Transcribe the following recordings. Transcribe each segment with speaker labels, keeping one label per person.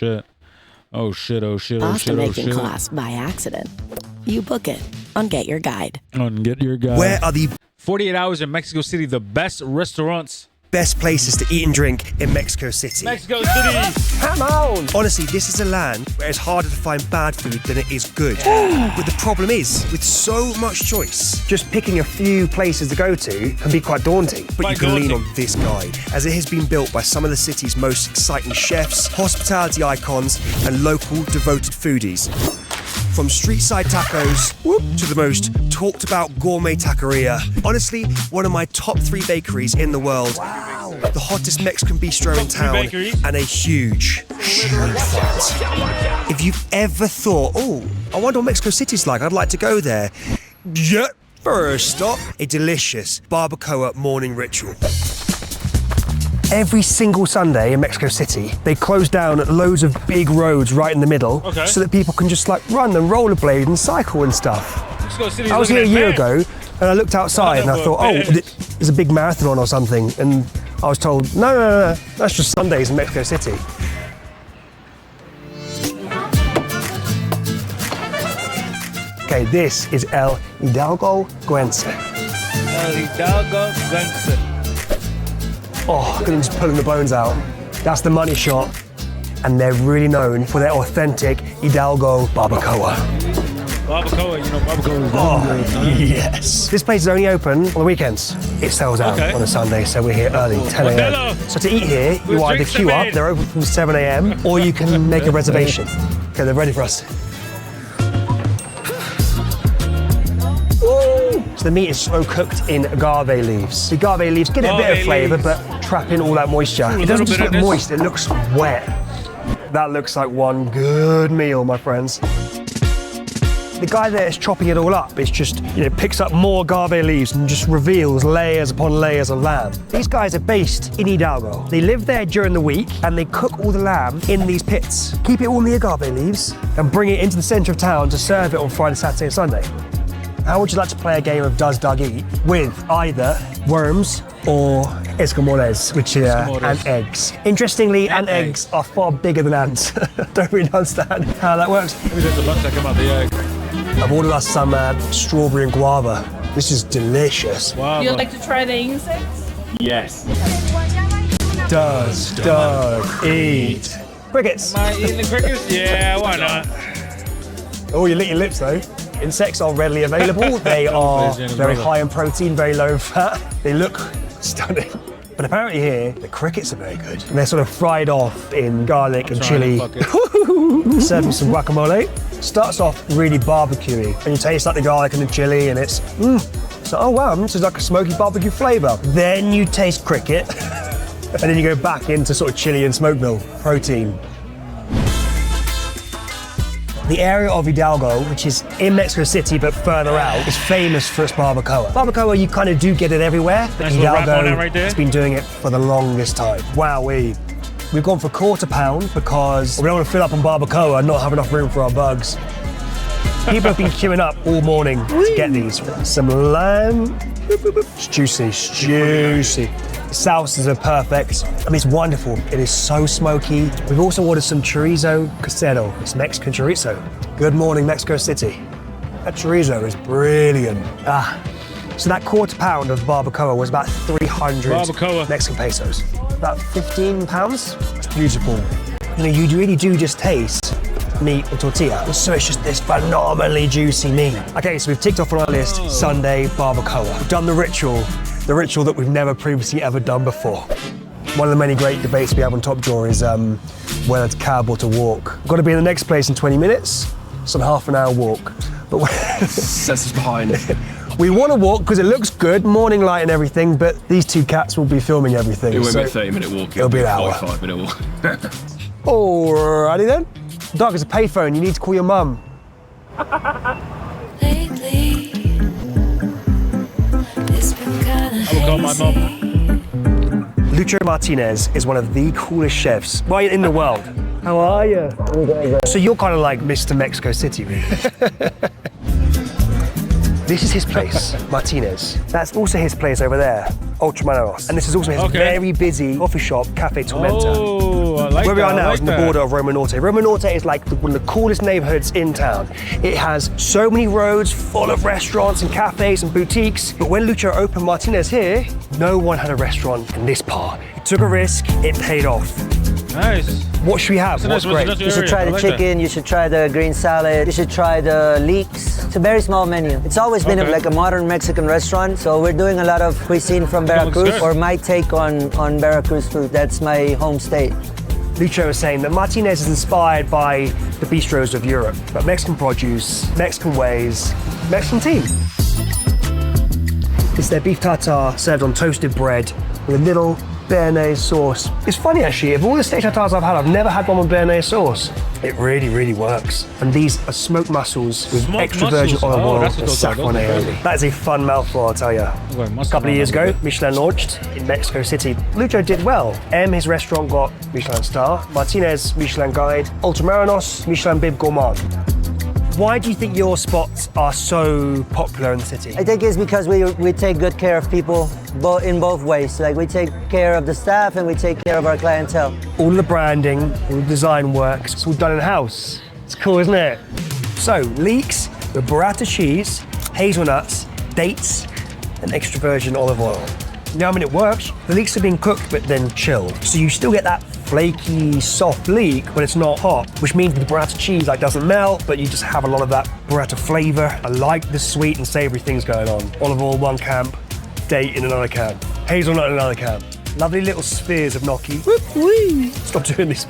Speaker 1: Shit. Oh shit, oh shit, oh
Speaker 2: Pasta
Speaker 1: shit, oh
Speaker 2: making
Speaker 1: shit.
Speaker 2: class by accident. You book it on Get Your Guide.
Speaker 1: On Get Your Guide.
Speaker 3: Where are the
Speaker 1: 48 hours in Mexico City, the best restaurants.
Speaker 3: best places to eat and drink in Mexico City?
Speaker 1: Mexico City.
Speaker 3: Come on! Honestly, this is a land where it's harder to find bad food than it is good. But the problem is, with so much choice, just picking a few places to go to can be quite daunting. But you can lean on this guide, as it has been built by some of the city's most exciting chefs, hospitality icons, and local devoted foodies. From street-side tacos to the most talked about gourmet taqueria. Honestly, one of my top 3 bakeries in the world. Wow. The hottest Mexican bistro in town and a huge fight. If you've ever thought, oh, I wonder what Mexico City's like, I'd like to go there. Yeah, first stop, a delicious barbacoa morning ritual. Every single Sunday in Mexico City, they close down loads of big roads right in the middle so that people can just like run and rollerblade and cycle and stuff. I was here a year ago and I looked outside and I thought, oh, there's a big marathon on or something. And I was told, no, that's just Sundays in Mexico City. Okay, this is El Hidalgo Guense.
Speaker 1: El Hidalgo Guense.
Speaker 3: Oh, look at them just pulling the bones out. That's the money shot. And they're really known for their authentic Hidalgo barbacoa.
Speaker 1: Barbacoa, you know, barbacoa is
Speaker 3: Oh, yes. This place is only open on the weekends. It sells out on a Sunday, so we're here early, 10 a.m. So to eat here, you either queue up, they're open from 7 a.m, or you can make a reservation. Okay, they're ready for us. So the meat is slow cooked in agave leaves. The agave leaves get a bit of flavour, but trap in all that moisture. It doesn't just look moist, it looks wet. That looks like one good meal, my friends. The guy there is chopping it all up. It's just, picks up more agave leaves and just reveals layers upon layers of lamb. These guys are based in Hidalgo. They live there during the week and they cook all the lamb in these pits. Keep it all in the agave leaves and bring it into the centre of town to serve it on Friday, Saturday and Sunday. How would you like to play a game of Does Doug Eat with either worms or escamoles, which are ant eggs? Interestingly, ant eggs are far bigger than ants. Don't really understand how that works.
Speaker 1: Maybe there's a bunch that come out the egg.
Speaker 3: I've ordered us some strawberry and guava. This is delicious.
Speaker 1: Wow.
Speaker 4: You'd like to try the insects?
Speaker 1: Yes.
Speaker 3: Does Doug eat crickets?
Speaker 1: Am I eating the crickets? Yeah, why not?
Speaker 3: Oh, you lick your lips though. Insects are readily available. They are very high in protein, very low in fat. They look stunning. But apparently here, the crickets are very good. And they're sort of fried off in garlic and chili. Served with some guacamole. Starts off really barbecuey. And you taste like the garlic and the chili and it's, so, oh wow, this is like a smoky barbecue flavour. Then you taste cricket. And then you go back into sort of chili and smoke meal protein. The area of Hidalgo, which is in Mexico City but further out, is famous for its barbacoa. Barbacoa, you kind of do get it everywhere, but Hidalgo has been doing it for the longest time. Wowee. We've gone for quarter pound because we don't want to fill up on barbacoa and not have enough room for our bugs. People have been queuing up all morning to get these. Some lamb. It's juicy, it's juicy. The sauces are perfect. I mean, it's wonderful. It is so smoky. We've also ordered some chorizo casero. It's Mexican chorizo. Good morning, Mexico City. That chorizo is brilliant. So that quarter pound of barbacoa was about 300 Mexican pesos. About 15 pounds. It's beautiful. You really do just taste meat and tortilla. So it's just this phenomenally juicy meat. Okay, so we've ticked off on our list Sunday barbacoa. We've done the ritual that we've never previously ever done before. One of the many great debates we have on Top Drawer is whether to cab or to walk. We've got to be in the next place in 20 minutes. It's a half an hour walk. But
Speaker 5: sets us behind.
Speaker 3: We want to walk because it looks good, morning light and everything, but these two cats will be filming everything.
Speaker 5: It won't be a 30-minute walk.
Speaker 3: It'll be an hour.
Speaker 5: 45-minute walk.
Speaker 3: Alrighty then. Doug, it's a payphone. You need to call your mum.
Speaker 6: Lately, it's been kinda
Speaker 1: I will call my mum.
Speaker 3: Lucho Martinez is one of the coolest chefs in the world. How are you? So you're kind of like Mr. Mexico City, really. This is his place, Martinez. That's also his place over there, Ultramanos. And this is also his very busy coffee shop, Cafe Tormenta.
Speaker 1: Oh, I like
Speaker 3: Where we
Speaker 1: that,
Speaker 3: are now
Speaker 1: I
Speaker 3: is
Speaker 1: like
Speaker 3: on the
Speaker 1: that.
Speaker 3: border of Roma Norte. Roma Norte is like one of the coolest neighborhoods in town. It has so many roads full of restaurants and cafes and boutiques. But when Lucho opened Martinez here, no one had a restaurant in this part. He took a risk, it paid off.
Speaker 1: Nice.
Speaker 3: What should we have? What's great?
Speaker 7: You should try the chicken, you should try the green salad, you should try the leeks. It's a very small menu. It's always been like a modern Mexican restaurant, so we're doing a lot of cuisine from Veracruz, or my take on Veracruz food. That's my home state.
Speaker 3: Lucho was saying that Martinez is inspired by the bistros of Europe, but Mexican produce, Mexican ways, Mexican team. It's their beef tartare served on toasted bread with a little béarnaise sauce. It's funny actually, of all the steak tartares I've had, I've never had one with béarnaise sauce. It really, really works. And these are smoked mussels with extra virgin olive oil and saffron aioli. That is a fun mouthful, I'll tell you. A couple of years ago, Michelin launched in Mexico City. Lucho did well. His restaurant got Michelin star, Martinez, Michelin guide, Ultramarinos, Michelin Bib Gourmand. Why do you think your spots are so popular in the city?
Speaker 7: I think it's because we take good care of people in both ways. Like we take care of the staff and we take care of our clientele.
Speaker 3: All the branding, all the design works, it's all done in-house. It's cool, isn't it? So, leeks with burrata cheese, hazelnuts, dates, and extra virgin olive oil. Now, it works. The leeks are being cooked but then chilled. So you still get that flaky, soft leek, but it's not hot, which means the burrata cheese doesn't melt, but you just have a lot of that burrata flavor. I like the sweet and savory things going on. Olive oil one camp, date in another camp, hazelnut in another camp. Lovely little spheres of gnocchi. Whoop-wee. Stop doing these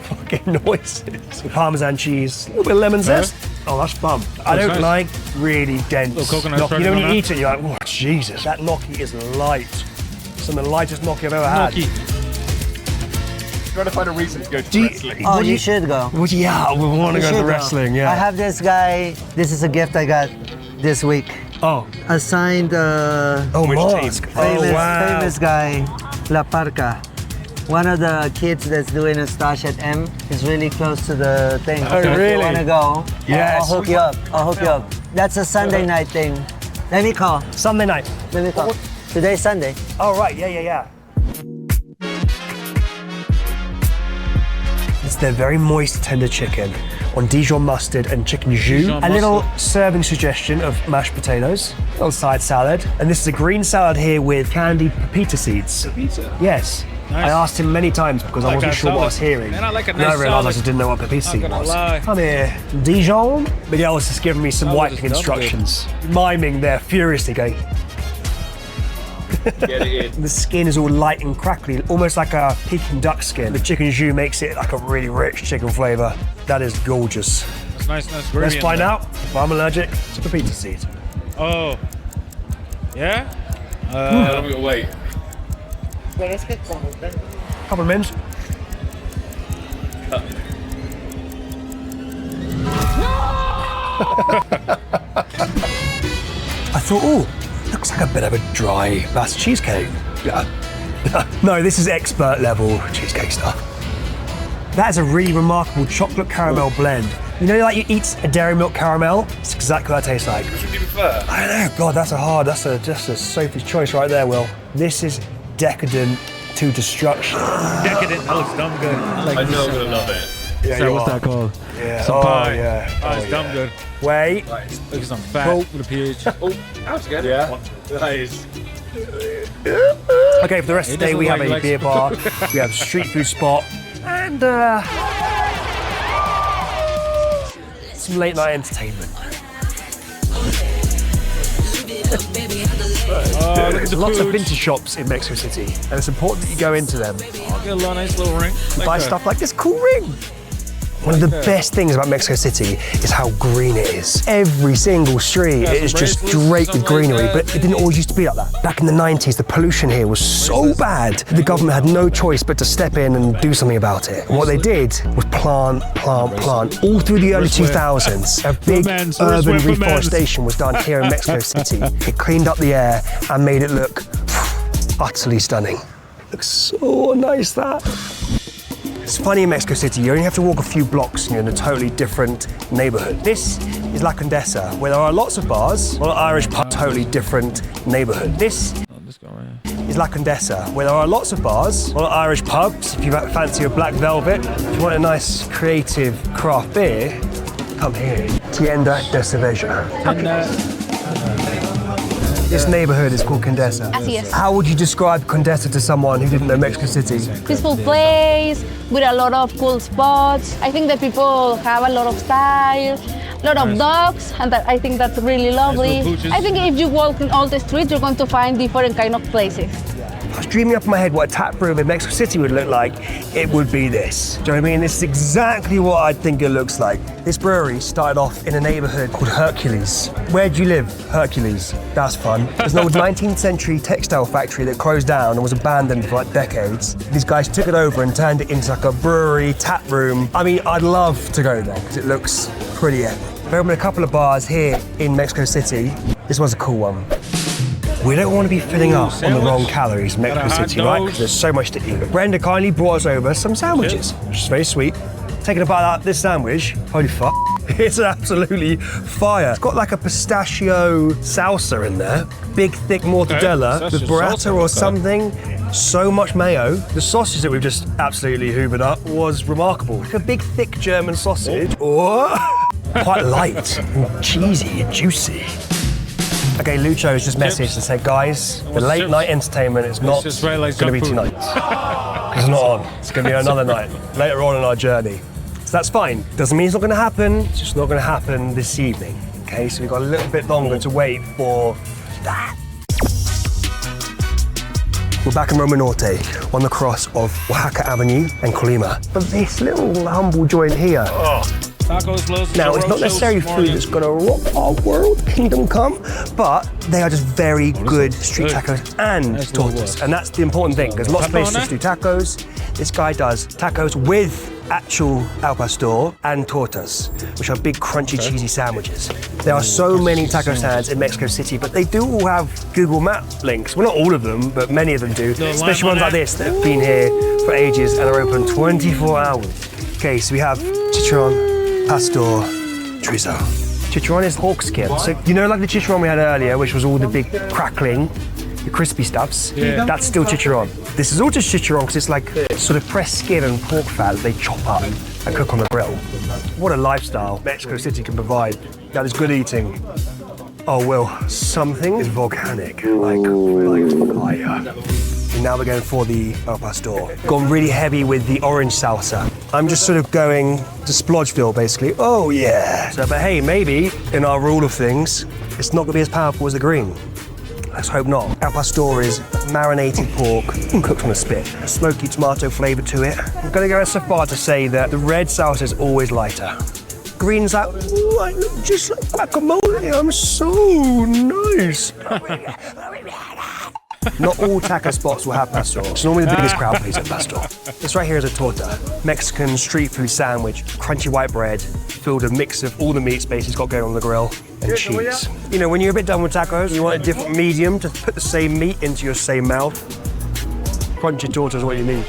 Speaker 3: fucking noises. Parmesan cheese, a little bit of lemon zest. Oh, that's fun. I don't like really dense gnocchi. You know, when you eat it, you're like, oh, Jesus, that gnocchi is light. Some of the lightest gnocchi I've ever had.
Speaker 5: Trying to find a reason to go to wrestling.
Speaker 7: Oh, you should go.
Speaker 3: Well, yeah, we want to go to wrestling, yeah.
Speaker 7: I have this guy, this is a gift I got this week.
Speaker 3: Oh.
Speaker 7: A signed
Speaker 3: mask.
Speaker 7: famous guy, La Parca. One of the kids that's doing a stash at M is really close to the thing.
Speaker 3: Oh,
Speaker 7: so
Speaker 3: really?
Speaker 7: If you want to go,
Speaker 3: Yes.
Speaker 7: I'll hook you up. I'll hook you up. That's a Sunday night thing. Let me call.
Speaker 3: Sunday night.
Speaker 7: Let me call. Today's Sunday.
Speaker 3: Oh, right, yeah. It's their very moist, tender chicken on Dijon mustard and chicken jus.
Speaker 1: Dijon
Speaker 3: A little
Speaker 1: mustard.
Speaker 3: serving suggestion of mashed potatoes, a little side salad. And this is a green salad here with candied pepita seeds.
Speaker 5: Pepita?
Speaker 3: Yes.
Speaker 1: Nice.
Speaker 3: I asked him many times because I
Speaker 1: like
Speaker 3: wasn't
Speaker 1: that
Speaker 3: sure what I was
Speaker 1: salad.
Speaker 3: hearing.
Speaker 1: Man, I like a
Speaker 3: And I
Speaker 1: nice
Speaker 3: realised I
Speaker 1: salad.
Speaker 3: just didn't know what pepita seed
Speaker 1: gonna
Speaker 3: was.
Speaker 1: lie.
Speaker 3: Come here, Dijon. Miguel's just giving me some
Speaker 1: Salad
Speaker 3: wiping
Speaker 1: is lovely.
Speaker 3: instructions. Miming there furiously going,
Speaker 5: Get it in.
Speaker 3: the skin is all light and crackly, almost like a Peking duck skin. The chicken jus makes it like a really rich chicken flavour. That is gorgeous.
Speaker 1: It's nice gravy.
Speaker 3: Let's
Speaker 1: in
Speaker 3: find
Speaker 1: there.
Speaker 3: out if I'm allergic to pepita seeds.
Speaker 1: Oh. Yeah?
Speaker 5: How long we gotta wait?
Speaker 3: Couple of minutes. I thought, oh, looks like a bit of a dry batter cheesecake. Yeah. No, this is expert level cheesecake stuff. That is a really remarkable chocolate caramel blend. You know, like you eat a dairy milk caramel? It's exactly what it tastes like.
Speaker 5: Which would you prefer?
Speaker 3: I don't know. God, that's just a Sophie's choice right there, Will. This is decadent to destruction.
Speaker 1: Decadent. That looks dumb good.
Speaker 5: I know I'm gonna love it.
Speaker 3: Yeah,
Speaker 1: So
Speaker 3: you
Speaker 1: what's
Speaker 3: are.
Speaker 1: that called?
Speaker 3: Yeah.
Speaker 1: Some
Speaker 3: Oh,
Speaker 1: pie.
Speaker 3: yeah.
Speaker 1: Oh, it's dumb good.
Speaker 3: Wait.
Speaker 1: Look at some fat
Speaker 3: Well-
Speaker 1: with a PH.
Speaker 5: Oh, that's good. Yeah. Nice.
Speaker 3: Okay, for the rest of the day,
Speaker 1: doesn't
Speaker 3: we have
Speaker 1: like
Speaker 3: a
Speaker 1: legs.
Speaker 3: beer bar, we have a street food spot, and some late night entertainment.
Speaker 1: Oh, look at
Speaker 3: There's
Speaker 1: the
Speaker 3: lots of
Speaker 1: food.
Speaker 3: vintage shops in Mexico City, and it's important that you go into them.
Speaker 1: I'll get a little nice little ring. Like
Speaker 3: Buy
Speaker 1: that.
Speaker 3: stuff like this cool ring. One of the best things about Mexico City is how green it is. Every single street
Speaker 1: Yeah,
Speaker 3: is
Speaker 1: some
Speaker 3: just
Speaker 1: bracelets,
Speaker 3: draped with
Speaker 1: something like
Speaker 3: greenery,
Speaker 1: that.
Speaker 3: but it didn't always used to be like that. Back in the 90s, the pollution here was so bad, the government had no choice but to step in and do something about it. And what they did was plant, all through the early 2000s. A big
Speaker 1: men's,
Speaker 3: urban
Speaker 1: wrist for men's.
Speaker 3: reforestation was done here in Mexico City. It cleaned up the air and made it look utterly stunning. Looks so nice, that. It's funny in Mexico City, you only have to walk a few blocks and you're in a totally different neighborhood. This is La Condesa, where there are lots of bars, a lot of Irish pubs, totally different neighborhood. This is La Condesa, where there are lots of bars, a lot of Irish pubs. If you fancy a black velvet, if you want a nice creative craft beer, come here. Tienda de Cerveza. This neighborhood is called Condesa.
Speaker 8: Así es.
Speaker 3: How would you describe Condesa to someone who didn't know Mexico City?
Speaker 8: Peaceful place with a lot of cool spots. I think the people have a lot of style, a lot of dogs, and I think that's really lovely. I think if you walk in all the streets, you're going to find different kind of places.
Speaker 3: I was dreaming up in my head what a tap room in Mexico City would look like. It would be this. Do you know what I mean? This is exactly what I think it looks like. This brewery started off in a neighborhood called Hercules. Where do you live? Hercules. That's fun. There's an old 19th century textile factory that closed down and was abandoned for like decades. These guys took it over and turned it into like a brewery, tap room. I mean, I'd love to go there because it looks pretty epic. They've opened a couple of bars here in Mexico City. This one's a cool one. We don't want to be filling up on the wrong calories in Mexico City, right? Because there's so much to eat. But Brenda kindly brought us over some sandwiches, which is very sweet. Taking a bite out of this sandwich, holy fuck. It's absolutely fire. It's got like a pistachio salsa in there. Big, thick mortadella with burrata or something. So much mayo. The sausage that we've just absolutely hoovered up was remarkable. Like a big, thick German sausage. Oh. Quite light and cheesy and juicy. Okay, Lucho has just messaged and said, guys, the late night entertainment is not going to be tonight. It's not on. It's going to be another night, later on in our journey. So that's fine. Doesn't mean it's not going to happen. It's just not going to happen this evening. Okay, so we've got a little bit longer to wait for that. We're back in Roma Norte on the cross of Oaxaca Avenue and Colima. But this little humble joint here, now, it's not necessarily food that's going to rock our world, kingdom come, but they are just very good street tacos and tortas. And that's the important thing, because lots of places do tacos. This guy does tacos with actual al pastor and tortas, which are big, crunchy, cheesy sandwiches. There are so many taco stands in Mexico City, but they do all have Google Map links. Well, not all of them, but many of them do, especially ones like this that have been here for ages and are open 24 hours. Okay, so we have chicharron, pastor, chorizo. Chicharron is pork skin. So you know, like the chicharron we had earlier, which was all the big crackling, the crispy stuffs. That's still chicharron. This is all just chicharron because it's like sort of pressed skin and pork fat that they chop up and cook on the grill. What a lifestyle Mexico City can provide. That is good eating. Oh well, something is volcanic, like fire. And now we're going for the al pastor. Gone really heavy with the orange salsa. I'm just sort of going to Splodgeville, basically. Oh yeah. So, but hey, maybe in our rule of things, it's not gonna be as powerful as the green. Let's hope not. Al pastor is marinated pork cooked on a spit. A smoky tomato flavor to it. I'm gonna go so far to say that the red salsa is always lighter. Green's like, ooh, I look just like guacamole. I'm so nice. Not all taco spots will have pastor. It's normally the biggest crowd pleaser, pastor. This right here is a torta. Mexican street food sandwich, crunchy white bread, filled with a mix of all the meat space it's got going on the grill, and cheese. You know, when you're a bit done with tacos, you want a different medium to put the same meat into your same mouth. Crunchy torta is what you need.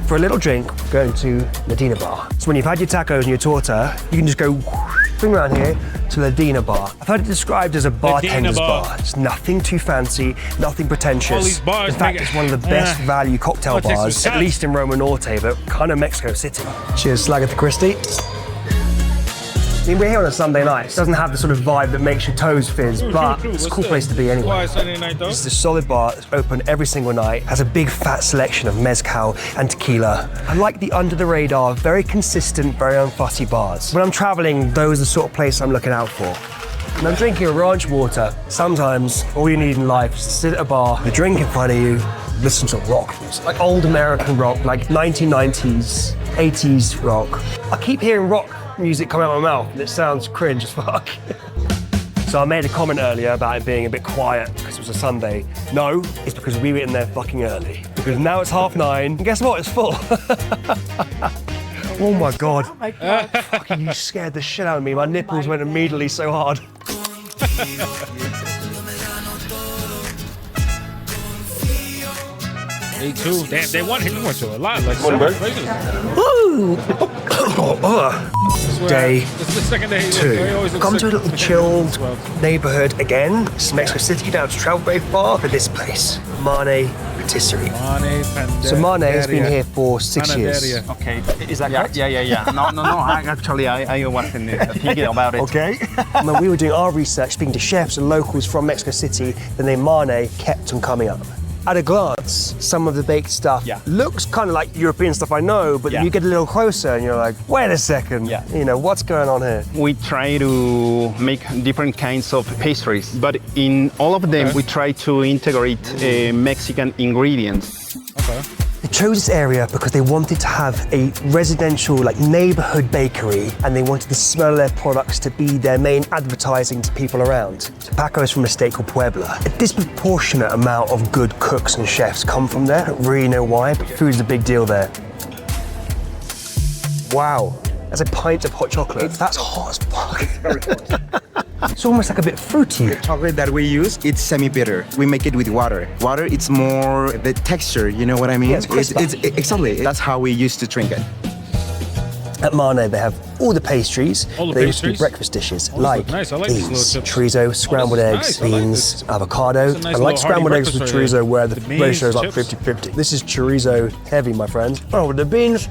Speaker 3: For a little drink, we're going to Ladina Bar. So when you've had your tacos and your torta, you can just go bring around here to Ladina Bar. I've heard it described as a bartender's bar. It's nothing too fancy, nothing pretentious. In fact, it's one of the best value cocktail bars, at least in Roma Norte, but kind of Mexico City. Cheers, Agatha Christie. I mean, we're here on a Sunday night. It doesn't have the sort of vibe that makes your toes fizz, but it's a cool place to be anyway. It's a solid bar that's open every single night, has a big fat selection of mezcal and tequila. I like the under the radar, very consistent, very unfussy bars. When I'm traveling, those are the sort of place I'm looking out for. And I'm drinking a ranch water. Sometimes all you need in life is to sit at a bar, a drink in front of you, listen to rock music, like old American rock, like 1990s, 80s rock. I keep hearing rock music come out of my mouth and it sounds cringe as fuck. So I made a comment earlier about it being a bit quiet because it was a Sunday. No, it's because we were in there fucking early. Because now it's 9:30 and guess what, it's full. Oh my God. Oh my God. Fucking you scared the shit out of me. My nipples went immediately so hard.
Speaker 1: A2. Damn, they want him to a lot. Like,
Speaker 5: on, bro.
Speaker 3: Woo! Day
Speaker 1: This is the second day.
Speaker 3: two. Come to a little chilled neighborhood again. This is Mexico City. You don't have to travel very far for this place. Mane Patisserie. So Mane has been here for 6 years.
Speaker 9: Okay, is that correct? Yeah. No. I wasn't thinking about it.
Speaker 3: Okay. When we were doing our research, speaking to chefs and locals from Mexico City, the name Mane kept on coming up. At a glance, some of the baked stuff looks kind of like European stuff I know, but then you get a little closer and you're like, wait a second, you know, what's going on here?
Speaker 9: We try to make different kinds of pastries, but in all of them we try to integrate Mexican ingredients.
Speaker 1: Okay.
Speaker 3: They chose this area because they wanted to have a residential, like, neighborhood bakery, and they wanted the smell of their products to be their main advertising to people around. So Paco's from a state called Puebla. A disproportionate amount of good cooks and chefs come from there. I don't really know why, but food's a big deal there. Wow, that's a pint of hot chocolate. That's hot as fuck. It's very hot. It's almost like a bit fruity.
Speaker 10: The chocolate that we use, it's semi-bitter. We make it with water. Water, it's more the texture, you know what I mean?
Speaker 3: Yeah, it's
Speaker 10: exactly. That's how we used to drink it.
Speaker 3: At Mane, they have all the pastries. They also do breakfast dishes like
Speaker 1: nice. I like
Speaker 3: beans, chorizo, scrambled eggs, beans, avocado.
Speaker 1: nice
Speaker 3: I like scrambled eggs with
Speaker 1: breakfast
Speaker 3: chorizo where the
Speaker 1: beans,
Speaker 3: ratio is like
Speaker 1: chips.
Speaker 3: 50-50. This is chorizo heavy, my friend. Oh, with the beans.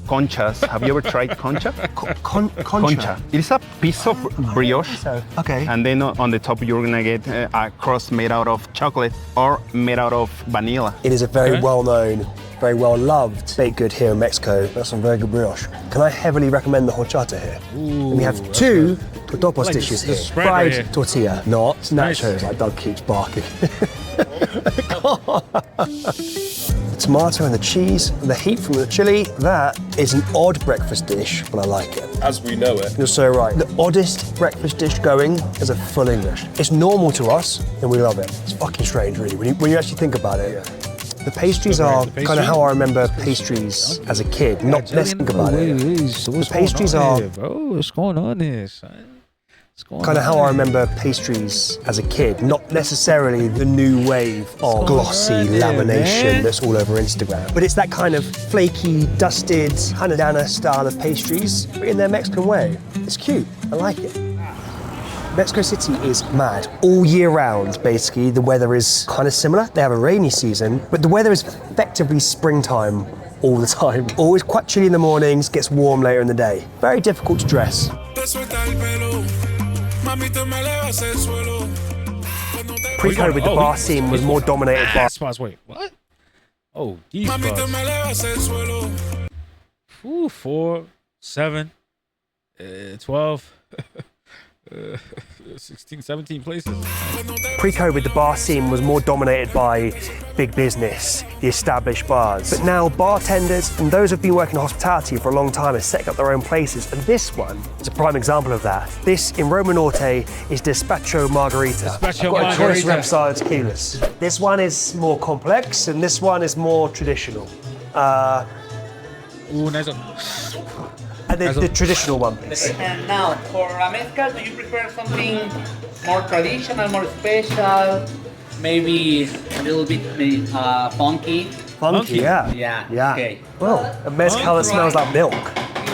Speaker 9: Conchas. Have you ever tried concha?
Speaker 3: Concha.
Speaker 9: It's a piece of brioche.
Speaker 3: Okay.
Speaker 9: And then on the top you're gonna get a crust made out of chocolate or made out of vanilla.
Speaker 3: It is a very well-known, very well-loved baked good here in Mexico. That's some very good brioche. Can I heavily recommend the horchata here? And we have two totopos dishes here.
Speaker 1: spread
Speaker 3: Fried
Speaker 1: right here.
Speaker 3: tortilla, not
Speaker 1: Nice.
Speaker 3: nachos like Doug keeps barking. The tomato and the cheese, and the heat from the chili, that is an odd breakfast dish, but I like it.
Speaker 5: As we know it.
Speaker 3: You're so right. The oddest breakfast dish going is a full English. It's normal to us, and we love it. It's fucking strange, really, when you actually think about it. The pastries are kind of how I remember pastries as a kid, not let's think about it. The pastries are
Speaker 1: bro, what's going on here, son?
Speaker 3: kind of how I remember pastries as a kid, not necessarily the new wave of glossy lamination that's all over Instagram. But it's that kind of flaky, dusted, Hanadana style of pastries, but in their Mexican way. It's cute, I like it. Mexico City is mad. All year round, basically, the weather is kind of similar. They have a rainy season, but the weather is effectively springtime all the time. Always quite chilly in the mornings, gets warm later in the day. Very difficult to dress. Pre-COVID, the bar scene was more dominated by...
Speaker 1: Spots, wait, what? Oh, these spots. Ooh, 4, 7, 12, 16, 17 places.
Speaker 3: Pre-COVID, the bar scene was more dominated by big business, the established bars. But now bartenders and those who've been working in hospitality for a long time are setting up their own places. And this one is a prime example of that. This in Roma Norte is Despacho Margarita.
Speaker 1: Despacho
Speaker 3: I've got a choice
Speaker 1: Margarita.
Speaker 3: of style tequilas. This one is more complex and this one is more traditional.
Speaker 1: Ooh, nice one.
Speaker 3: And the traditional one, please.
Speaker 11: And now, for a mezcal, do you prefer something more traditional, more special, maybe a little bit funky?
Speaker 3: Funky, yeah.
Speaker 11: Yeah, okay.
Speaker 3: Well, a mezcal that smells like milk.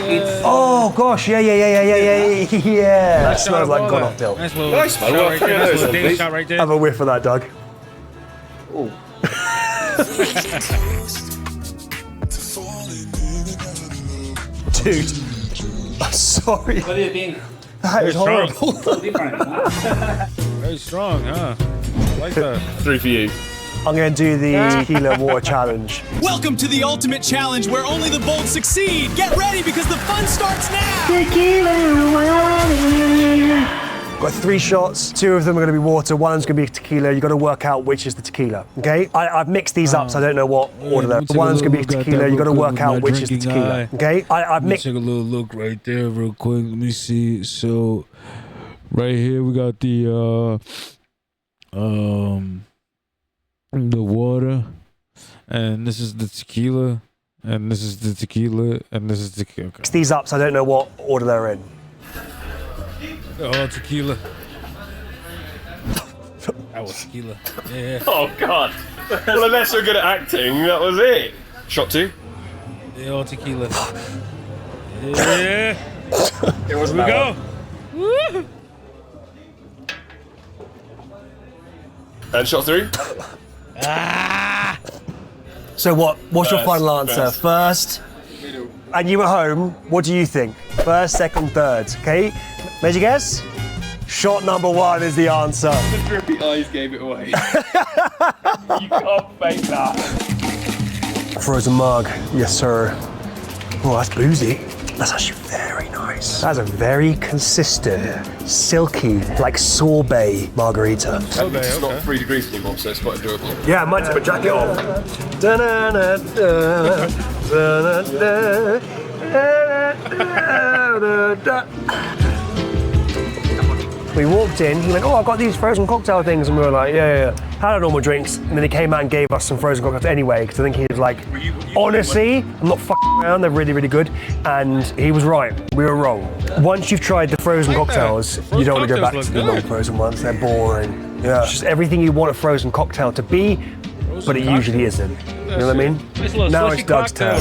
Speaker 11: It's
Speaker 3: Oh gosh, yeah. That
Speaker 1: Nice
Speaker 3: smells
Speaker 1: shot
Speaker 3: like
Speaker 1: of
Speaker 3: gone
Speaker 1: water.
Speaker 3: off milk.
Speaker 1: Nice little shot right there. Nice little Danish shot right there.
Speaker 3: Have a whiff of that, Doug. Dude, I'm sorry.
Speaker 11: what do you think?
Speaker 3: That is
Speaker 1: Very
Speaker 3: horrible.
Speaker 11: So different, huh?
Speaker 1: Very strong, huh? I like that.
Speaker 5: 3 for you.
Speaker 3: I'm going to do the tequila water challenge.
Speaker 12: Welcome to the ultimate challenge where only the bold succeed. Get ready because the fun starts now.
Speaker 3: Got 3 shots, 2 of them are going to be water, 1 is going to be tequila. You've got to work out which is the tequila, okay? I've mixed these up, so I don't know what order they're. 1 is going to be tequila, you've got to work out which is the tequila, okay? I've mixed.
Speaker 1: Take a little look right there real quick. Let me see. So, right here we got the water, and this is the tequila, and this is the tequila, and this is the tequila. Okay.
Speaker 3: Mixed these up, so I don't know what order they're in.
Speaker 1: Oh, tequila. That was tequila. Yeah.
Speaker 5: Oh God. Well, unless we're good at acting, that was it. Shot 2.
Speaker 1: Yeah, all tequila. Yeah.
Speaker 5: It wasn't
Speaker 1: Here we
Speaker 5: that
Speaker 1: go.
Speaker 5: one.
Speaker 1: Woo.
Speaker 5: And shot 3.
Speaker 1: Ah.
Speaker 3: So what's your
Speaker 5: First,
Speaker 3: final answer? First. And you at home, what do you think? First, second, third. Okay, made your guess? Shot number 1 is the answer.
Speaker 5: The drippy eyes gave it away. You can't fake that.
Speaker 3: Frozen mug, yes sir. Oh, that's boozy. That's actually very nice. That's a very consistent, silky, like sorbet margarita.
Speaker 5: It's not 3 degrees anymore, so it's quite enjoyable.
Speaker 3: Yeah, I might take my jacket off. Da-na-na-da, da-na-na-da-da-da. We walked in, he went, oh, I've got these frozen cocktail things, and we were like, yeah. Had our normal drinks, and then he came out and gave us some frozen cocktails anyway, because I think he was like, honestly, I'm not fucking around, they're really, really good, and he was right, we were wrong. Once you've tried the frozen cocktails, you don't want to go back to the non-frozen ones, they're boring. Yeah. It's just everything you want a frozen cocktail to be, but it usually isn't. You know what I mean? Now it's Doug's turn.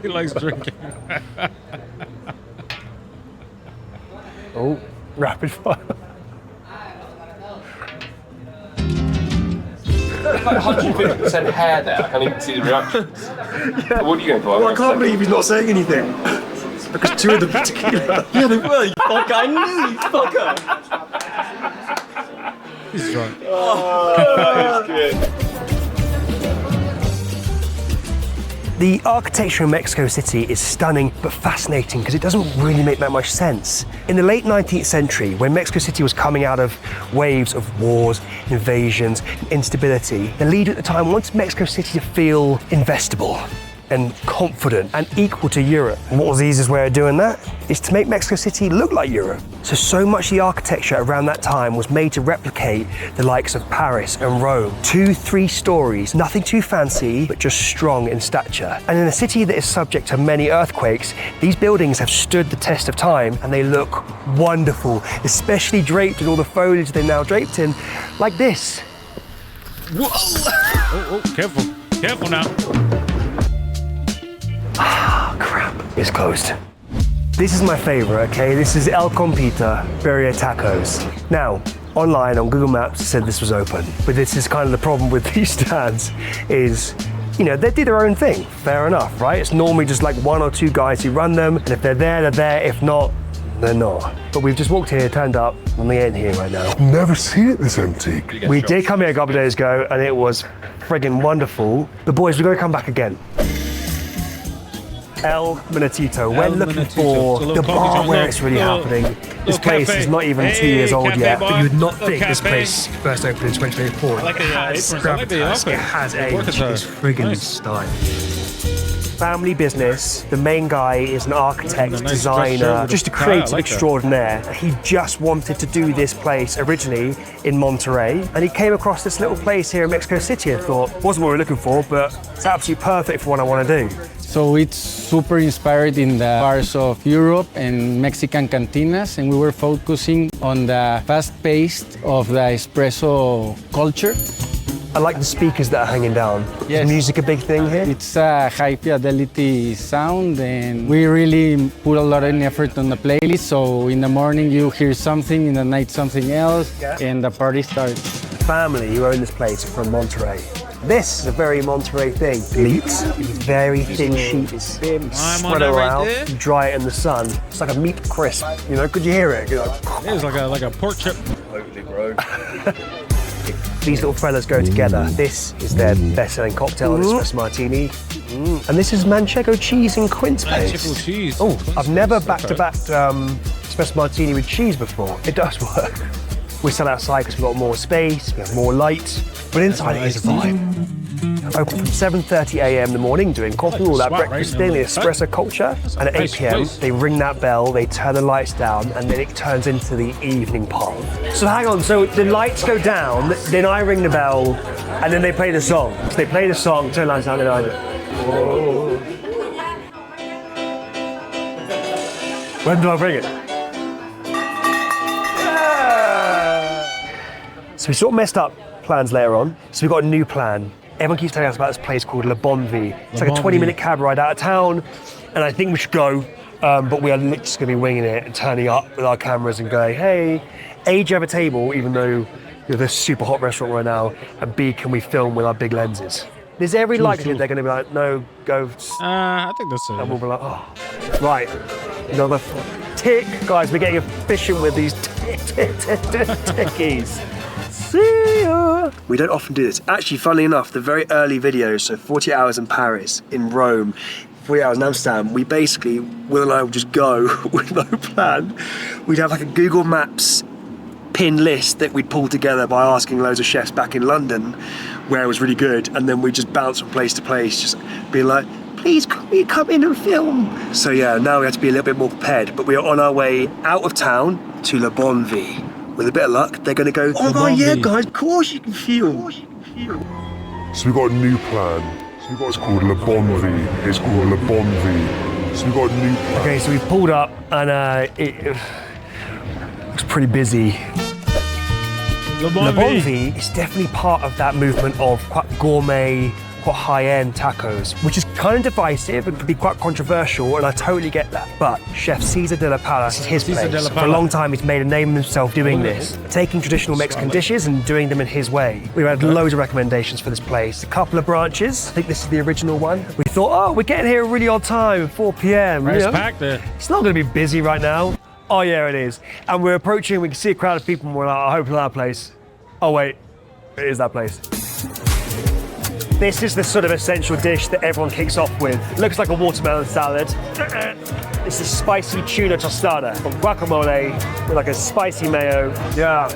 Speaker 1: He likes drinking.
Speaker 3: Oh, rapid fire.
Speaker 5: Like 150% hair there. I can't even see the reactions. Yeah. What are you going for?
Speaker 3: Well, I can't believe he's not saying anything. Because 2 of them are tequila.
Speaker 5: Yeah, they were, you fucker. I knew you fucker.
Speaker 1: He's drunk.
Speaker 5: Oh, that is good.
Speaker 3: The architecture in Mexico City is stunning but fascinating because it doesn't really make that much sense. In the late 19th century, when Mexico City was coming out of waves of wars, invasions, and instability, the leader at the time wanted Mexico City to feel investable and confident and equal to Europe. And what was the easiest way of doing that? Is to make Mexico City look like Europe. So much of the architecture around that time was made to replicate the likes of Paris and Rome. 2-3 stories, nothing too fancy, but just strong in stature. And in a city that is subject to many earthquakes, these buildings have stood the test of time and they look wonderful, especially draped in all the foliage they're now draped in, like this.
Speaker 1: Whoa! Oh, careful. Careful now.
Speaker 3: Ah, crap. It's closed. This is my favorite, okay? This is El Compita Birria Tacos. Now, online on Google Maps it said this was open, but this is kind of the problem with these stands is, you know, they do their own thing. Fair enough, right? It's normally just like 1 or 2 guys who run them, and if they're there, they're there. If not, they're not. But we've just walked here, turned up, and they ain't here right now.
Speaker 13: Never seen it this empty.
Speaker 3: We did come here a couple of days ago, and it was friggin' wonderful. But boys, we're gonna come back again. El Minutito. We're looking for the bar where it's really happening. This place is not even 2 years old yet, but you would not think this place first opened in 2024.
Speaker 1: I like the
Speaker 3: has
Speaker 1: aprons. I like the
Speaker 3: gravitas,
Speaker 1: outfit.
Speaker 3: it has
Speaker 1: The
Speaker 3: age,
Speaker 1: workers are
Speaker 3: it's friggin'
Speaker 1: nice.
Speaker 3: style. Family business. The main guy is an architect,
Speaker 1: nice
Speaker 3: designer,
Speaker 1: dress shirt
Speaker 3: just a
Speaker 1: with a tie. I
Speaker 3: creative
Speaker 1: like that.
Speaker 3: extraordinaire. He just wanted to do this place originally in Monterrey, and he came across this little place here in Mexico City and thought, wasn't what we were looking for, but it's absolutely perfect for what I want to do.
Speaker 14: So it's super inspired in the bars of Europe and Mexican cantinas, and we were focusing on the fast pace of the espresso culture.
Speaker 3: I like the speakers that are hanging down.
Speaker 14: Yes.
Speaker 3: Is music a big thing here?
Speaker 14: It's a high fidelity sound, and we really put a lot of effort on the playlist. So in the morning you hear something, in the night something else, and the party starts.
Speaker 3: The family who own this place are from Monterrey. This is a very Monterrey thing. Meat is very thin sheets. Spread it around, you dry it in the sun. It's like a meat crisp. You know, could you hear it? You're like,
Speaker 1: It's like a pork chip.
Speaker 5: Totally, bro.
Speaker 3: these little fellas go together. This is their best-selling cocktail, an espresso martini. And this is Manchego cheese and quince paste.
Speaker 1: Manchego cheese.
Speaker 3: Oh, I've never back-to-back espresso martini with cheese before. It does work. We sell outside because we've got more space, we have more light, but inside it is a vibe. Open from 7:30 a.m. in the morning, doing coffee, all that breakfast thing, the espresso culture. And at 8 p.m, they ring that bell, they turn the lights down, and then it turns into the evening party. So hang on, so the lights go down, then I ring the bell, and then they play the song. So they play the song, turn the lights down, and I do. When do I bring it? So we sort of messed up plans later on. So we got a new plan. Everyone keeps telling us about this place called Le Bon Vie. It's like a 20-minute cab ride out of town, and I think we should go, but we are literally just going to be winging it and turning up with our cameras and going, hey, A, do you have a table, even though you're this super hot restaurant right now, and B, can we film with our big lenses? There's every likelihood they're going to be like, no, go.
Speaker 1: I think that's it.
Speaker 3: And we'll be like, oh, right. Another tick. Guys, we're getting efficient with these tickies. See ya. We don't often do this. Actually, funnily enough, the very early videos, so 48 hours in Paris, in Rome, 48 hours in Amsterdam, we basically, Will and I would just go with no plan. We'd have like a Google Maps pin list that we'd pull together by asking loads of chefs back in London where it was really good, and then we'd just bounce from place to place, just being like, please can we come in and film? So yeah, now we have to be a little bit more prepared, but we are on our way out of town to Le Bon Vie. With a bit of luck, they're going to go, oh yeah, guys, of course you can feel.
Speaker 13: So we got a new plan. It's called Le Bon Vie. It's called Le Bon Vie. So we got a new plan.
Speaker 3: Okay, so we pulled up and it looks pretty busy. Le Bon Vie is definitely part of that movement of quite gourmet, quite high-end tacos, which is kind of divisive and could be quite controversial, and I totally get that. But Chef Cesar de la Pala, this is his place. For a long time, he's made a name of himself doing this, taking traditional Mexican dishes and doing them in his way. We've had loads of recommendations for this place. A couple of branches. I think this is the original one. We thought, oh, we're getting here a really odd time, 4 p.m.
Speaker 1: It's packed there.
Speaker 3: It's not going to be busy right now. Oh yeah, it is. And we're approaching, we can see a crowd of people, and we're like, I hope it's that place. Oh wait, it is that place. This is the sort of essential dish that everyone kicks off with. It looks like a watermelon salad. This is spicy tuna tostada from guacamole with like a spicy mayo. Yeah.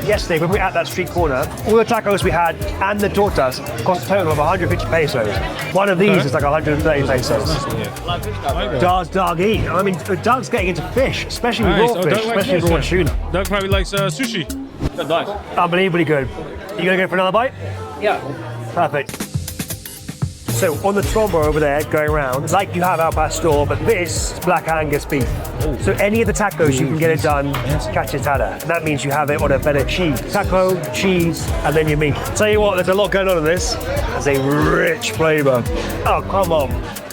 Speaker 3: Yesterday, when we were at that street corner, all the tacos we had and the tortas cost a total of 150 pesos. One of these is like 130 pesos. Doug eat. I mean, Doug's getting into fish, especially with raw fish, especially raw tuna.
Speaker 1: Doug probably likes sushi.
Speaker 3: Nice. Unbelievably good. You gonna go for another bite?
Speaker 11: Yeah.
Speaker 3: Perfect. So on the trombo over there, going around, like you have al pastor, but this is black Angus beef. So any of the tacos, you can get it done cachetada. And that means you have it on a better cheese. Taco, cheese, and then your meat. Tell you what, there's a lot going on in this. There's a rich flavor. Oh, come on.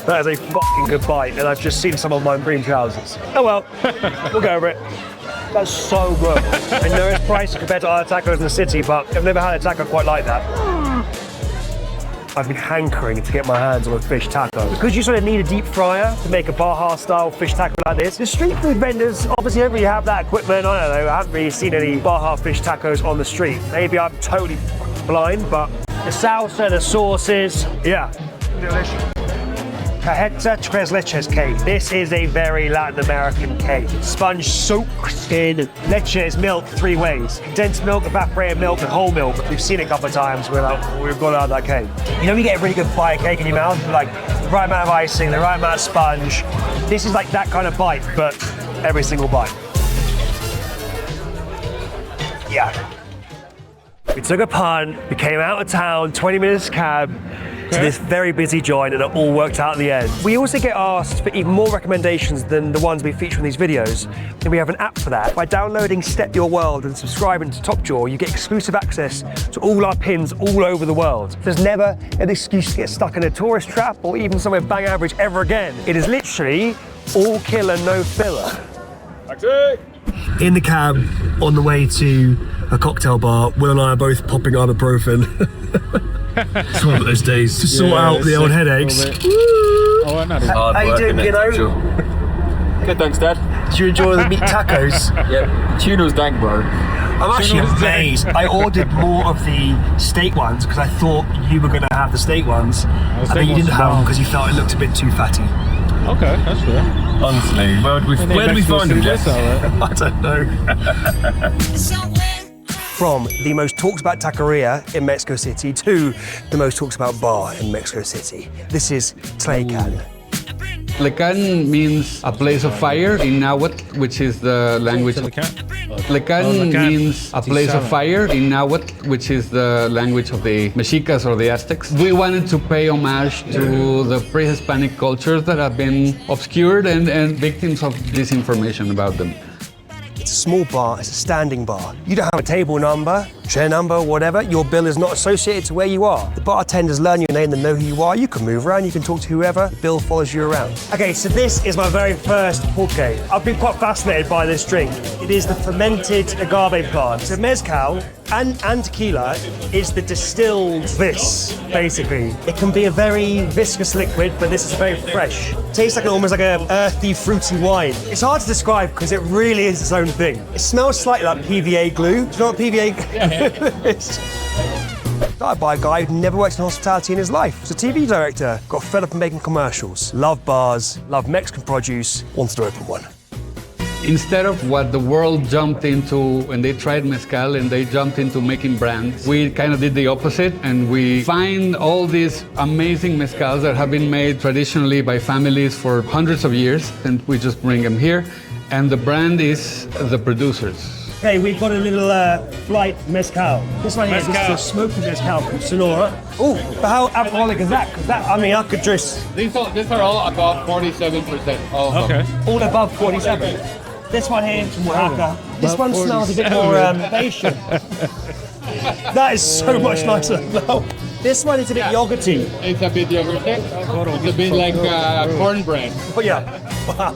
Speaker 3: That is a fucking good bite, and I've just seen some of my dream trousers. Oh well, we'll go over it. That's so good. I know it's pricey compared to other tacos in the city, but I've never had a taco quite like that. I've been hankering to get my hands on a fish taco. Because you sort of need a deep fryer to make a Baja style fish taco like this. The street food vendors obviously don't really have that equipment. I don't know, I haven't really seen any Baja fish tacos on the street. Maybe I'm totally blind, but the salsa, the sauces, yeah. Delicious. Cajeta tres leches cake. This is a very Latin American cake. Sponge soaked in leche is milk 3 ways. Condensed milk, evaporated milk, and whole milk. We've seen it a couple of times. We're like, we've got to have that cake. You know, you get a really good bite of cake in your mouth, like the right amount of icing, the right amount of sponge. This is like that kind of bite, but every single bite. Yeah. We took a punt, we came out of town, 20 minutes cab, to this very busy joint, and it all worked out in the end. We also get asked for even more recommendations than the ones we feature in these videos, and we have an app for that. By downloading Step Your World and subscribing to TopJaw, you get exclusive access to all our pins all over the world. There's never an excuse to get stuck in a tourist trap or even somewhere bang average ever again. It is literally all killer, no filler. Taxi! In the cab, on the way to a cocktail bar, Will and I are both popping ibuprofen. It's one of those days to sort out the old headaches.
Speaker 1: Oh,
Speaker 3: how you doing, kiddo?
Speaker 5: Good, thanks, Dad.
Speaker 3: Did you enjoy the meat tacos?
Speaker 5: Yep. Tuna's dank, bro.
Speaker 3: I'm actually amazed. I ordered more of the steak ones because I thought you were going to have the steak ones, and then you didn't have them because you felt it looked a bit too fatty.
Speaker 1: Okay, that's fair.
Speaker 5: Honestly, where did we find them, Jeff?
Speaker 3: I don't know. From the most talked about taqueria in Mexico City to the most talked about bar in Mexico City. This is Tlaycan.
Speaker 15: Lecan means a place of fire in Nahuatl, which is the language. Lecan means a place of fire in Nahuatl, which is the language of the Mexicas or the Aztecs. We wanted to pay homage to the pre-Hispanic cultures that have been obscured and victims of disinformation about them.
Speaker 3: It's a small bar, it's a standing bar. You don't have a table number, chair number, whatever. Your bill is not associated to where you are. The bartenders learn your name and know who you are. You can move around, you can talk to whoever. The bill follows you around. Okay, so this is my very first pulque. I've been quite fascinated by this drink. It is the fermented agave plant. So mezcal and tequila is the distilled this, basically. It can be a very viscous liquid, but this is very fresh. It tastes like almost like an earthy, fruity wine. It's hard to describe because it really is its own thing. It smells slightly like PVA glue. Do you know what PVA glue is? Started by a guy who never worked in hospitality in his life. He was a TV director, got fed up of making commercials, loved bars, loved Mexican produce, wanted to open one.
Speaker 15: Instead of what the world jumped into when they tried mezcal and they jumped into making brands, we kind of did the opposite, and we find all these amazing mezcals that have been made traditionally by families for hundreds of years, and we just bring them here. And the brand is the producers.
Speaker 3: Okay, we've got a little flight mezcal. This one here is a smoky mezcal from Sonora. Oh, but how alcoholic is that? Because that, I mean, I could just...
Speaker 15: These are all above 47%. All of them.
Speaker 3: All above 47. This one here from Oaxaca. This one smells a bit more Asian. That is so much nicer. No. This one is a bit yogurty.
Speaker 15: It's a bit yogurty. It's a bit like cornbread.
Speaker 3: Oh yeah. Wow.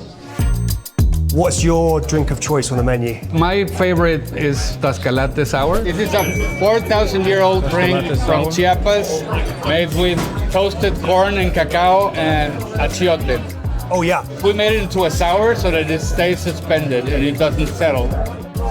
Speaker 3: What's your drink of choice on the menu?
Speaker 15: My favorite is Tascalate Sour. This is a 4,000-year-old drink from Chiapas, made with toasted corn and cacao and achiote.
Speaker 3: Oh yeah.
Speaker 15: We made it into a sour so that it stays suspended and it doesn't settle.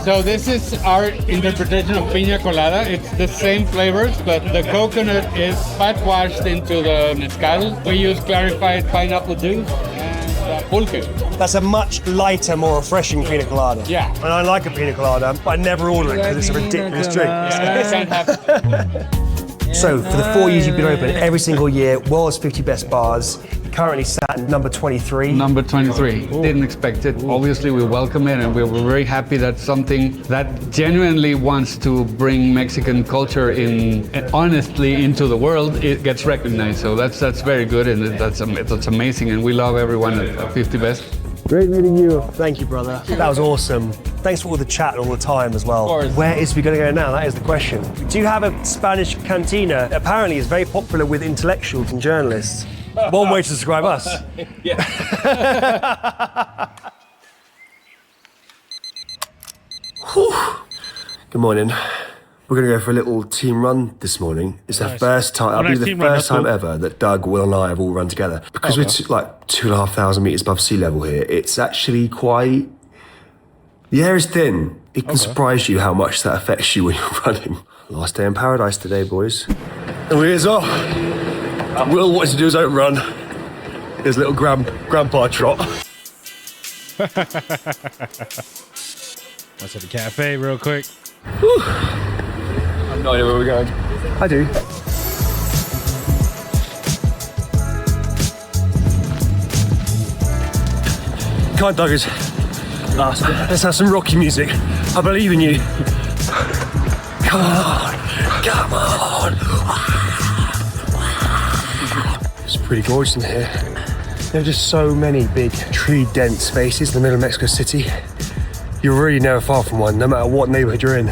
Speaker 15: So this is our interpretation of piña colada. It's the same flavors, but the coconut is fat washed into the mezcal. We use clarified pineapple juice and pulque.
Speaker 3: That's a much lighter, more refreshing pina colada.
Speaker 15: Yeah.
Speaker 3: And I like a pina colada, but I never order it because it's a ridiculous drink. So, for the 4 years you've been open, every single year, World's 50 Best Bars, currently sat at number 23.
Speaker 15: Number 23. Didn't expect it. Obviously, we welcome it, and we were very happy that something that genuinely wants to bring Mexican culture honestly into the world, it gets recognized. So that's very good, and that's amazing, and we love everyone at 50 Best.
Speaker 3: Great meeting you. Thank you, brother. That was awesome. Thanks for all the chat all the time as well.
Speaker 15: Of course.
Speaker 3: Where is we going to go now? That is the question. Do you have a Spanish cantina? Apparently, it's very popular with intellectuals and journalists. One way to describe us.
Speaker 15: Yeah.
Speaker 3: Good morning. We're going to go for a little team run this morning. It's the first time, it'll be the first time ever that Doug, Will and I have all run together. Because we're like 2,500 metres above sea level here, it's actually quite... The air is thin. It can surprise you how much that affects you when you're running. Last day in paradise today, boys. And we're off. Will wanted to do his own run. His little grandpa trot.
Speaker 1: Let's hit the cafe real quick.
Speaker 5: I have no idea where we're going.
Speaker 3: I do. Come on, Doggers. Let's have some Rocky music. I believe in you. Come on. Come on. It's pretty gorgeous in here. There are just so many big tree-dense spaces in the middle of Mexico City. You're really never far from one, no matter what neighborhood you're in.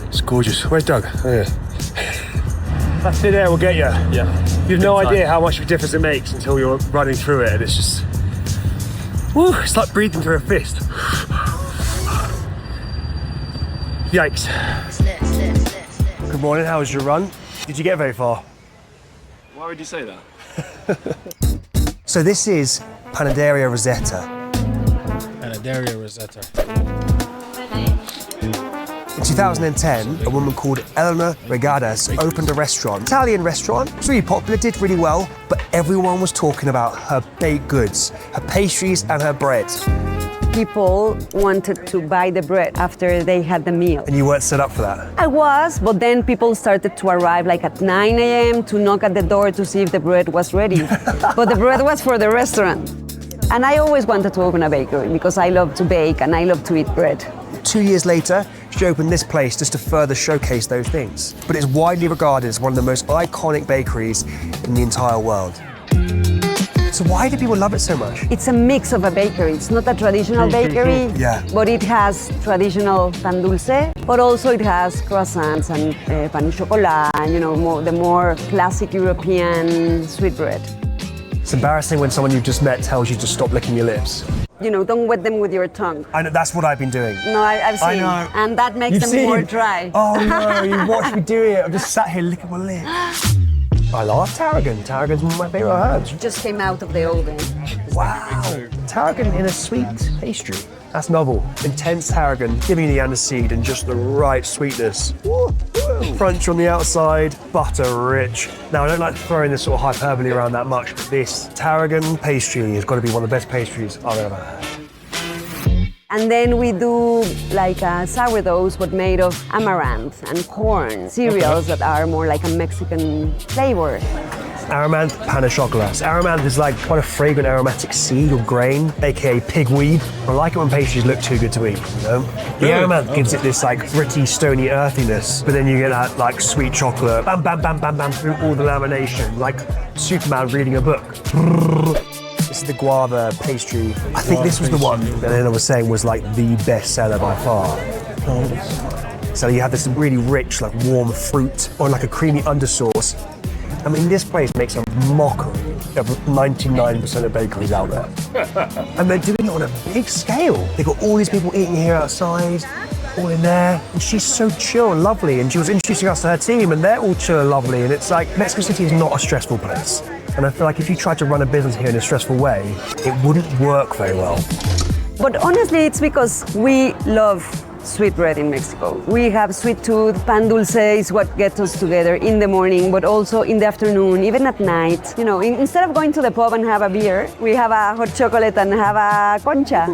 Speaker 3: It's gorgeous. Where's Doug? Oh, yeah. That thin air will get you.
Speaker 5: Yeah.
Speaker 3: You have no idea how much of a difference it makes until you're running through it, and it's just... Woo, it's like breathing through a fist. Yikes. Good morning, how was your run? Did you get very far?
Speaker 5: Why would you say that?
Speaker 3: So this is Panaderia Rosetta.
Speaker 1: Panaderia Rosetta.
Speaker 3: In 2010, a woman called Eleanor Regadas opened a restaurant, Italian restaurant. It was really popular, did really well, but everyone was talking about her baked goods, her pastries and her bread.
Speaker 16: people wanted to buy the bread after they had the meal.
Speaker 3: And you weren't set up for that?
Speaker 16: I was, but then people started to arrive like at 9 a.m. to knock at the door to see if the bread was ready. But the bread was for the restaurant. And I always wanted to open a bakery because I love to bake and I love to eat bread.
Speaker 3: 2 years later, she opened this place just to further showcase those things. But it's widely regarded as one of the most iconic bakeries in the entire world. So why do people love it so much?
Speaker 16: It's a mix of a bakery. It's not a traditional bakery, but it has traditional pan dulce, but also it has croissants and pan au chocolat, and the more classic European sweetbread.
Speaker 3: It's embarrassing when someone you've just met tells you to stop licking your lips.
Speaker 16: Don't wet them with your tongue.
Speaker 3: I know, that's what I've been doing.
Speaker 16: No, I've seen.
Speaker 3: I know.
Speaker 16: And that makes them more dry.
Speaker 3: Oh no, you watched me do it. I'm just sat here licking my lips. I love tarragon. Tarragon's one of my favourite herbs.
Speaker 16: Just came out of the oven.
Speaker 3: Wow. Tarragon in a sweet pastry. That's novel. Intense tarragon, giving you the aniseed and just the right sweetness. Crunch on the outside, butter rich. Now, I don't like throwing this sort of hyperbole around that much, but this tarragon pastry has got to be one of the best pastries I've ever had.
Speaker 16: And then we do like sourdoughs, but made of amaranth and corn, cereals that are more like a Mexican flavor.
Speaker 3: Amaranth pan au chocolat. Amaranth is like quite a fragrant aromatic seed or grain, aka pigweed. I like it when pastries look too good to eat, The amaranth gives it this like gritty, stony earthiness, but then you get that like sweet chocolate, bam, bam, bam, bam, bam, through all the lamination, like Superman reading a book. This is the guava pastry. I think this was the one that Elena was saying was like the best seller by far. So you have this really rich, like warm fruit on like a creamy undersauce. I mean, this place makes a mockery of 99% of bakeries out there. And they're doing it on a big scale. They've got all these people eating here outside, all in there. And she's so chill and lovely. And she was introducing us to her team, and they're all chill and lovely. And it's like, Mexico City is not a stressful place. And I feel like if you tried to run a business here in a stressful way, it wouldn't work very well.
Speaker 16: But honestly, it's because we love sweetbread in Mexico. We have sweet tooth. Pan dulce is what gets us together in the morning, but also in the afternoon, even at night. Instead of going to the pub and have a beer, we have a hot chocolate and have a concha.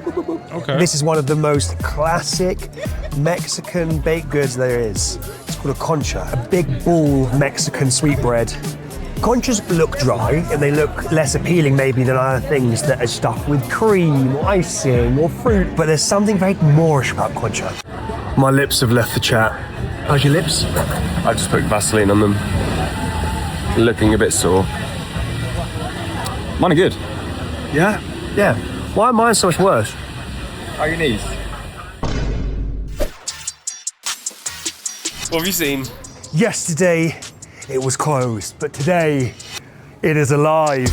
Speaker 3: Okay. This is one of the most classic Mexican baked goods there is. It's called a concha, a big ball Mexican sweetbread. Conchas look dry and they look less appealing maybe than other things that are stuffed with cream or icing or fruit, but there's something very Moorish about concha. My lips have left the chat. How's your lips?
Speaker 5: I just put Vaseline on them. Looking a bit sore. Mine are good.
Speaker 3: Yeah? Yeah. Why are mine so much worse?
Speaker 5: How are your knees? What have you seen?
Speaker 3: Yesterday, it was closed, but today it is alive.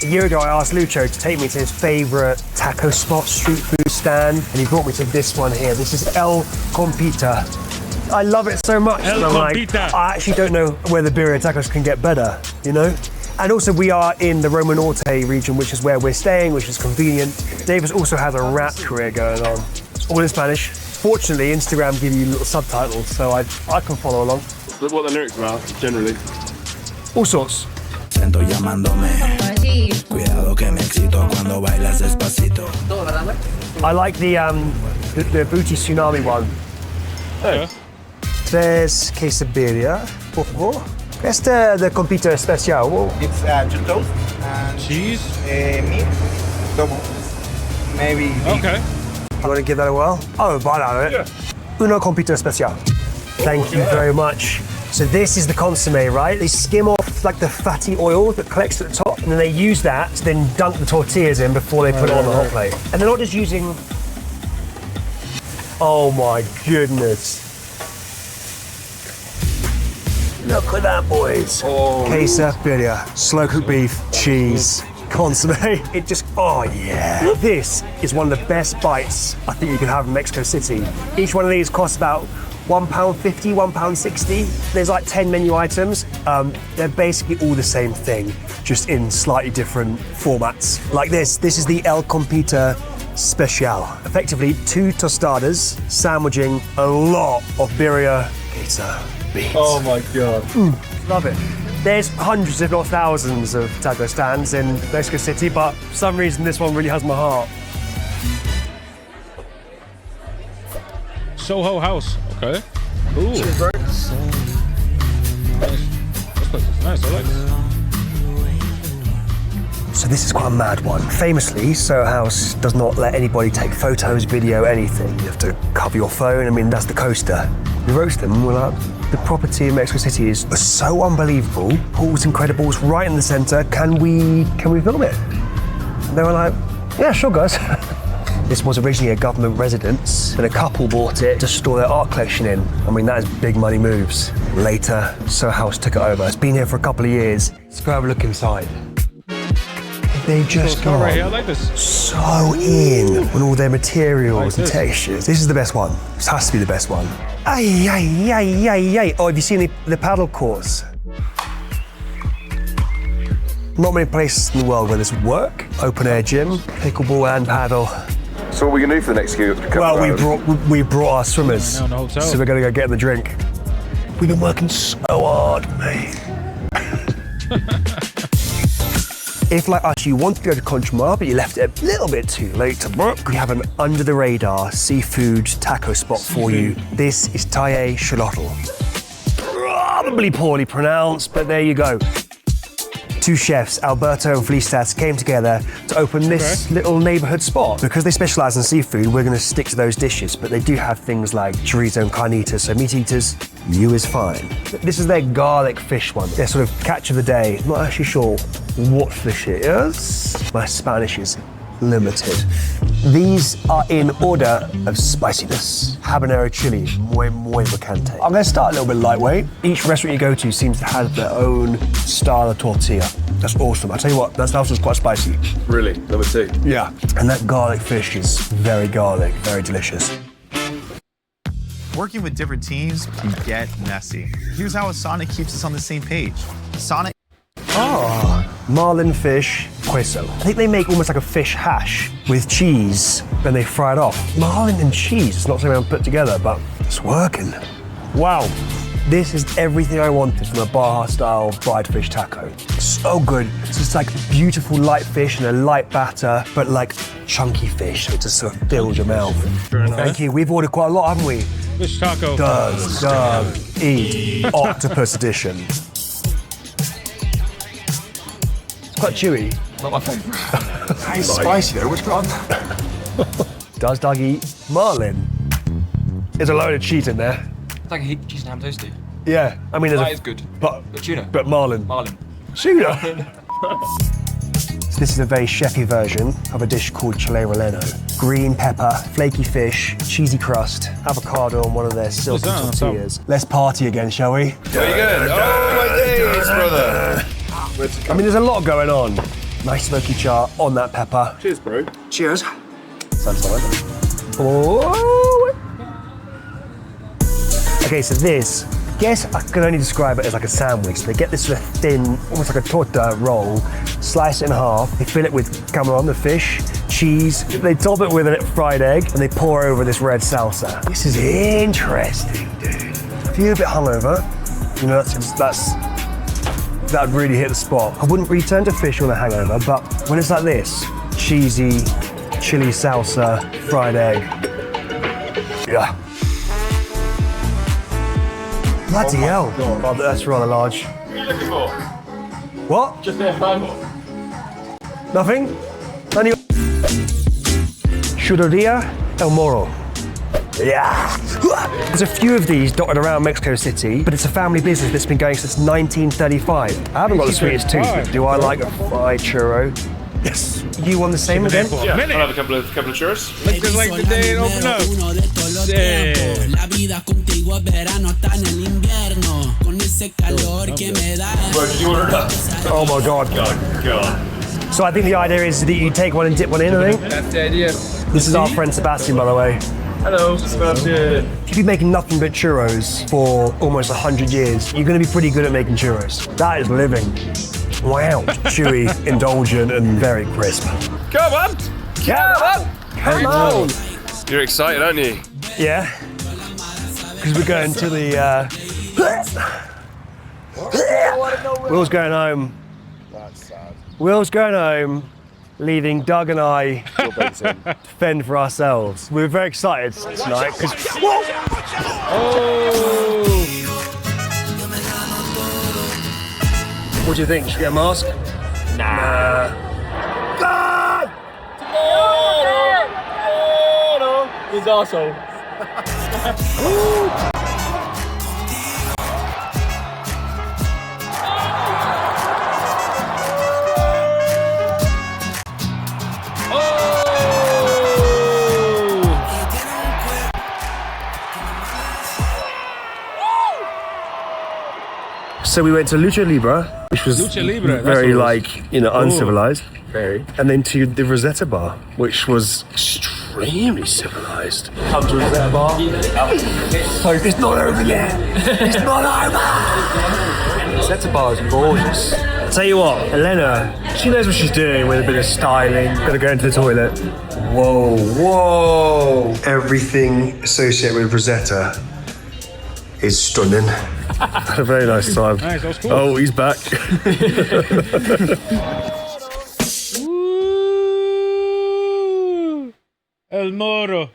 Speaker 3: A year ago, I asked Lucho to take me to his favorite taco spot, street food stand, and he brought me to this one here. This is El Compita. I love it so much.
Speaker 1: El Compita.
Speaker 3: I actually don't know where the birria tacos can get better, And also, we are in the Roma Norte region, which is where we're staying, which is convenient. Davis also has a rap career going on, all in Spanish. Fortunately, Instagram gives you little subtitles, so I can follow along.
Speaker 5: What the lyrics about, generally?
Speaker 3: All sorts.
Speaker 17: Siento llamándome. Cuidado que me excito cuando bailas despacito.
Speaker 3: I like the booty tsunami one.
Speaker 5: Oh.
Speaker 3: Tres quesadilla, por favor. Este de compita especial.
Speaker 10: It's two toast and
Speaker 1: cheese,
Speaker 10: meat, double, maybe beef.
Speaker 1: Okay.
Speaker 3: You want to give that a whirl? Oh, banana. Yeah. Uno compita especial. Thank you very much. So this is the consomme, right? They skim off like the fatty oil that collects at the top, and then they use that to then dunk the tortillas in before they put it on the hot plate. And they're not just using... Oh my goodness. Look at that, boys. Quesadilla, slow-cooked beef, cheese, consomme. It just, oh yeah. This is one of the best bites I think you can have in Mexico City. Each one of these costs about £1.50, £1.60. There's like 10 menu items. They're basically all the same thing, just in slightly different formats. Like this is the El Compita Special. Effectively 2 tostadas sandwiching a lot of birria queso beans.
Speaker 5: Oh my God.
Speaker 3: Love it. There's hundreds, if not thousands, of taco stands in Mexico City, but for some reason this one really has my heart.
Speaker 1: Soho House. Okay. Ooh.
Speaker 3: Cheers, bro.
Speaker 1: Nice. This place is nice. I like this.
Speaker 3: So this is quite a mad one. Famously, Soho House does not let anybody take photos, video, anything. You have to cover your phone. I mean, that's the coaster. We roast them and we're like, the property in Mexico City is so unbelievable. Pool's incredible, it's right in the center. Can we film it? And they were like, yeah, sure, guys. This was originally a government residence, and a couple bought it to store their art collection in. I mean, that is big money moves. Later, Soho House took it over. It's been here for a couple of years. Let's go have a look inside. They've just gone
Speaker 1: right here. I like this.
Speaker 3: so in on all their materials and textures. This is the best one. This has to be the best one. Ay, ay, ay, ay, ay. Oh, have you seen the paddle course? Not many places in the world where this would work. Open air gym, pickleball and paddle.
Speaker 18: So what are we going to do for the next couple of hours?
Speaker 3: We brought our swimmers, so we're going to go get them a drink. We've been working so hard, mate. If, like us, you wanted to go to Conchmar, but you left it a little bit too late to book, we have an under-the-radar seafood taco spot for you. This is Talle Xolotl. Probably poorly pronounced, but there you go. Two chefs, Alberto and Felicitas, came together to open this little neighborhood spot. Because they specialize in seafood, we're going to stick to those dishes, but they do have things like chorizo and carnitas, so meat eaters, you is fine. This is their garlic fish one. Their sort of catch of the day. I'm not actually sure what fish it is. My Spanish is limited. These are in order of spiciness. Habanero chili, muy picante. I'm gonna start a little bit lightweight. Each restaurant you go to seems to have their own style of tortilla. That's awesome. I tell you what, that sauce is quite spicy.
Speaker 18: Really? Number two?
Speaker 3: Yeah. And that garlic fish is very garlic, very delicious.
Speaker 19: Working with different teams can get messy. Here's how Asana keeps us on the same page. Asana.
Speaker 3: Oh, marlin fish queso. I think they make almost like a fish hash with cheese, then they fry it off. Marlin and cheese, it's not something I've put together, but it's working. Wow, this is everything I wanted from a Baja-style fried fish taco. So good. It's just like beautiful light fish and a light batter, but like chunky fish, so it just sort of fills your mouth. Thank you. We've ordered quite a lot, haven't we?
Speaker 1: Fish taco.
Speaker 3: Does eat octopus edition. Quite chewy.
Speaker 18: Not my favourite.
Speaker 3: It's spicy though, which one? Does Doug eat marlin? There's a load of cheese in there.
Speaker 5: It's like a cheese and ham toasty.
Speaker 3: Yeah, I mean,
Speaker 5: That is good.
Speaker 3: But
Speaker 5: tuna.
Speaker 3: But marlin.
Speaker 5: Marlin.
Speaker 3: Tuna. So this is a very chefy version of a dish called chile relleno. Green pepper, flaky fish, cheesy crust, avocado on one of their silky tortillas. Let's party again, shall we?
Speaker 18: Where you going? Oh my days, brother.
Speaker 3: I mean, there's a lot going on. Nice smoky char on that pepper.
Speaker 18: Cheers, bro.
Speaker 3: Cheers. Oh. Okay, so this, I guess I can only describe it as like a sandwich. They get this sort of thin, almost like a torta roll, slice it in half, they fill it with camarón, the fish, cheese, they top it with a fried egg, and they pour over this red salsa. This is interesting, dude. If you're a bit hungover, you know, that would really hit the spot. I wouldn't really turn to fish on a hangover, but when it's like this, cheesy, chili salsa, fried egg, yeah. Bloody hell. Oh, that's rather large.
Speaker 18: What are you looking for?
Speaker 3: What?
Speaker 18: Just there, phone.
Speaker 3: Nothing? Churreria El Moro. Yeah. There's a few of these dotted around Mexico City, but it's a family business that's been going since 1935. I haven't got the sweetest tooth, but do I like a fried churro? Yes. You want the same again?
Speaker 18: Yeah, I'll have a couple of churros.
Speaker 1: Looks just like the day it opened up. Yeah.
Speaker 18: Bro, did you order it up?
Speaker 3: Oh my God.
Speaker 18: God.
Speaker 3: So I think the idea is that you take one and dip one in, I think.
Speaker 5: That's the idea.
Speaker 3: This is our friend Sebastian, by the way.
Speaker 18: Hello, Sebastian.
Speaker 3: If you've been making nothing but churros for almost 100 years, you're going to be pretty good at making churros. That is living. Wow. Chewy, indulgent, and very crisp.
Speaker 18: Come on!
Speaker 3: Come on!
Speaker 18: You're excited, aren't you?
Speaker 3: Yeah. Because we're going to the... Will's going home.
Speaker 13: That's sad.
Speaker 3: Will's going home. leaving Doug and I to fend for ourselves. We were very excited tonight because. What do you think? Should we get a mask? Nah. God!
Speaker 18: No. He's also.
Speaker 3: So we went to Lucha Libre, which was very uncivilized.
Speaker 18: Very.
Speaker 3: And then to the Rosetta Bar, which was extremely civilized. Come to Rosetta Bar. So it's not over yet. It's not over. Rosetta Bar is gorgeous. I'll tell you what, Elena, she knows what she's doing with a bit of styling. Gonna go into the toilet. Whoa, whoa. Everything associated with Rosetta is stunning. Had a very nice time.
Speaker 1: Nice, that was cool.
Speaker 3: Oh, he's back.
Speaker 1: El Moro.